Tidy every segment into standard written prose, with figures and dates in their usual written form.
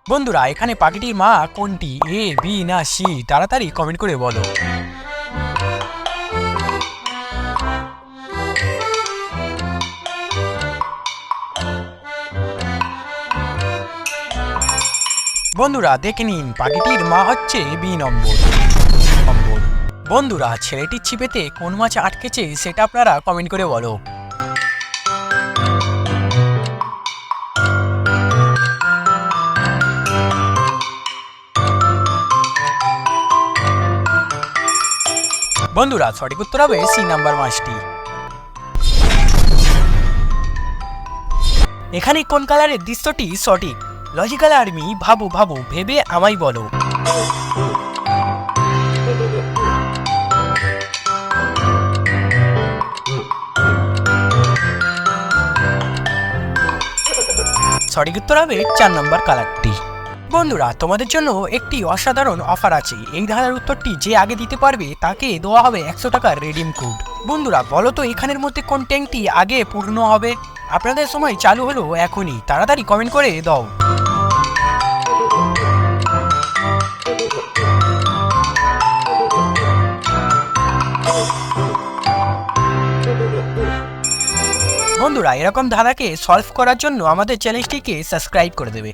বন্ধুরা এখানে পাখিটির মা কোনটি, এ, বি না সি? তাড়াতাড়ি কমেন্ট করে বলো। বন্ধুরা দেখে নিন, পাখিটির মা হচ্ছে বি নম্বর। বন্ধুরা ছেলেটির ছিপেতে কোন মাছ আটকেছে সেটা আপনারা কমেন্ট করে বলো। বন্ধুরা সঠিক উত্তর হবে সি নাম্বার মাছটি। এখানে কোন কালারের দৃশ্যটি সঠিক? লজিক্যাল আর্মি ভাবো ভাবো, ভেবে আমায় বলো। সঠিক উত্তর হবে 4 নম্বর কালারটি। বন্ধুরা তোমাদের জন্য একটি অসাধারণ অফার আছে। এই ধাঁধার উত্তরটি যে আগে দিতে পারবে তাকে দেওয়া হবে 100 টাকার রিডিম কোড। বন্ধুরা বলো তো এখানের মধ্যে কোন ট্যাঙ্কটি আগে পূর্ণ হবে? আপনাদের সময় চালু হলো এখনই, তাড়াতাড়ি কমেন্ট করে দাও। বন্ধুরা এরকম ধাঁধাকে সলভ করার জন্য আমাদের চ্যানেলটিকে সাবস্ক্রাইব করে দেবে।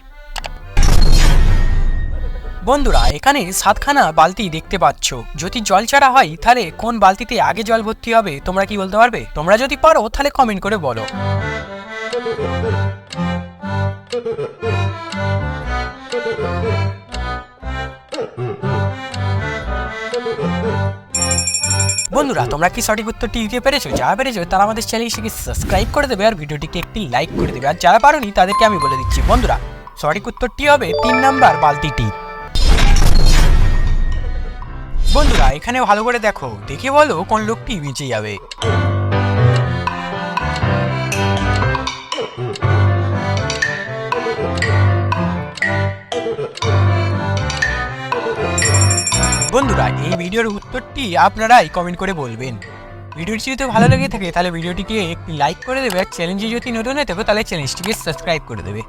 বন্ধুরা এখানে 7খানা বালতি দেখতে পাচ্ছ। যদি জল ছাড়া হয় তাহলে কোন বালতিতে আগে জল ভর্তি হবে তোমরা কি বলতে পারবে? তোমরা যদি পারো তাহলে কমেন্ট করে বলো। বন্ধুরা তোমরা কি সঠিক উত্তরটি দিতে পেরেছো? যারা পেরেছো তারা আমাদের চ্যানেলটিকে সাবস্ক্রাইব করে দেবে আর ভিডিওটিকে একটি লাইক করে দেবে। আর যারা পারোনি তাদেরকে আমি বলে দিচ্ছি, বন্ধুরা সঠিক উত্তরটি হবে 3 নাম্বার বালতিটি। বন্ধুরা এখানে ভালো করে দেখো, দেখে বলো কোন লোকটি বেঁচে যাবে। বন্ধুরা এই ভিডিওর উত্তরটি আপনারাই কমেন্ট করে বলবেন। ভিডিওটি যদি ভালো লেগে থাকে তাহলে ভিডিওটিকে একটি লাইক করে দেবে আর চ্যানেলটি যদি নতুন হয়ে থাকে তাহলে চ্যানেলটিকে সাবস্ক্রাইব করে দেবে।